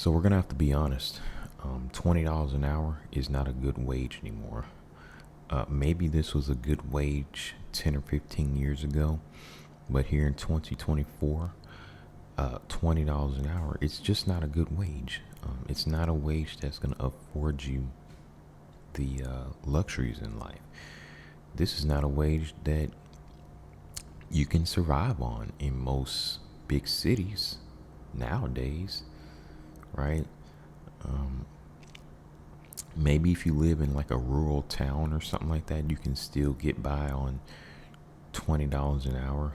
So we're gonna have to be honest. $20 an hour is not a good wage anymore. Maybe this was a good wage 10 or 15 years ago, but here in 2024, $20 an hour, it's just not a good wage. It's not a wage that's gonna afford you the luxuries in life. This is not a wage that you can survive on in most big cities nowadays, right? Um, Maybe if you live in like a rural town or something like that, you can still get by on $20 an hour.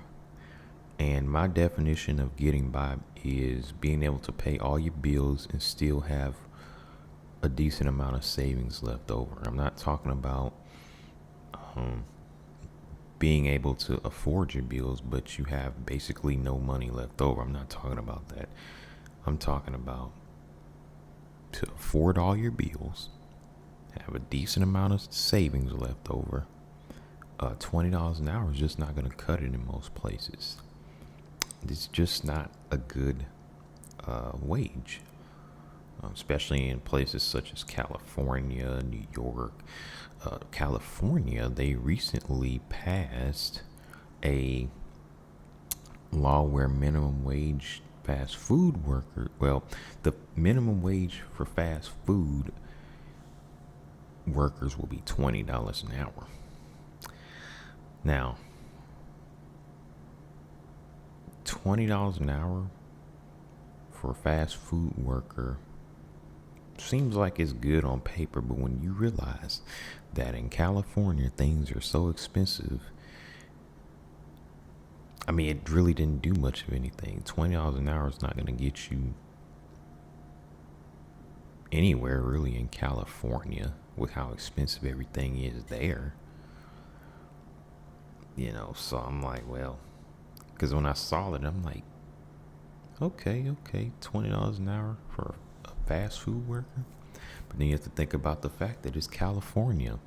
And my definition of getting by is being able to pay all your bills and still have a decent amount of savings left over. I'm not talking about um, being able to afford your bills, but you have basically no money left over. I'm not talking about that. I'm talking about to afford all your bills, have a decent amount of savings left over. $20 an hour is just not going to cut it in most places. It's just not a good wage, especially in places such as California, New York. California, they recently passed a law where minimum wage fast food workers, well, the minimum wage for fast food workers will be $20 an hour. Now, $20 an hour for a fast food worker seems like it's good on paper, but when you realize that in California things are so expensive, I mean, it really didn't do much of anything. $20 an hour is not going to get you anywhere really in California with how expensive everything is there. So I'm like, well, because when I saw it, I'm like, okay, $20 an hour for a fast food worker. But then you have to think about the fact that it's California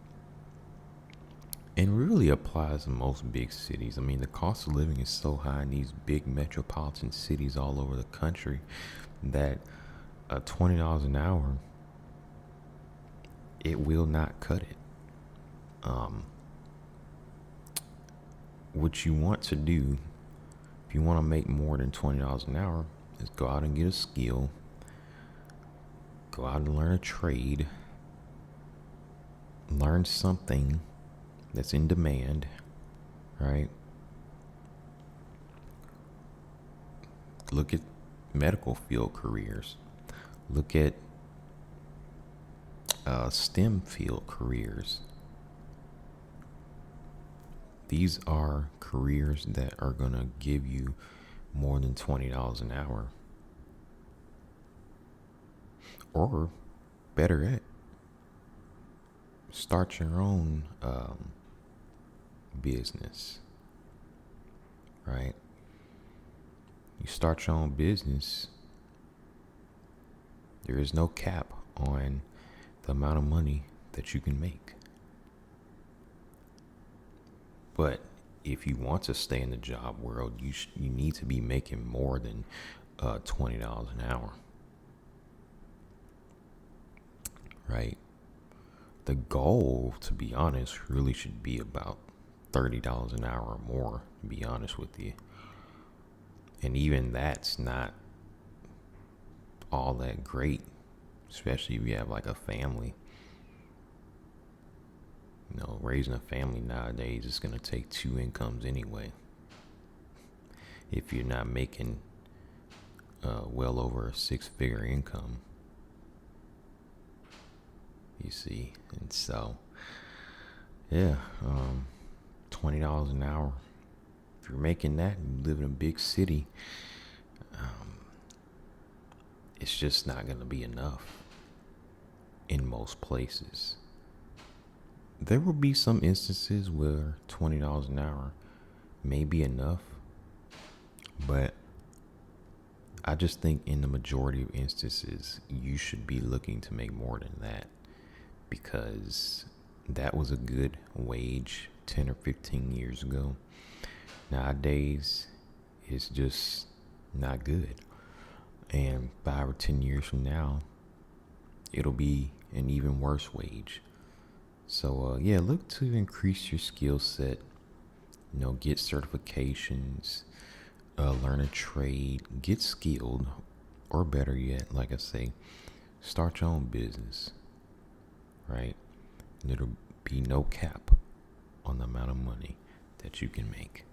and really applies to most big cities. I mean, the cost of living is so high in these big metropolitan cities all over the country that $20 an hour, it will not cut it. What you want to do, if you want to make more than $20 an hour, is go out and get a skill, go out and learn a trade, learn something that's in demand, right? Look at medical field careers. Look at STEM field careers. These are careers that are going to give you more than $20 an hour. Or better yet, start your own business, right? You start your own business, there is no cap on the amount of money that you can make. But if you want to stay in the job world, you need to be making more than $20 an hour, right? The goal, to be honest, really should be about $30 an hour or more, to be honest with you. And even that's not all that great, especially if you have like a family. Raising a family nowadays is going to take two incomes anyway. If you're not making well over a six-figure income, you see. And so, yeah, $20 an hour. If you're making that and you live in a big city, it's just not going to be enough in most places. There will be some instances where $20 an hour may be enough, but I just think in the majority of instances, you should be looking to make more than that, because that was a good wage 10 or 15 years ago. Nowadays, it's just not good. And 5 or 10 years from now, it'll be an even worse wage. So yeah, look to increase your skill set. Get certifications, learn a trade, get skilled, or better yet, like I say, start your own business, right? And it'll be no cap on the amount of money that you can make.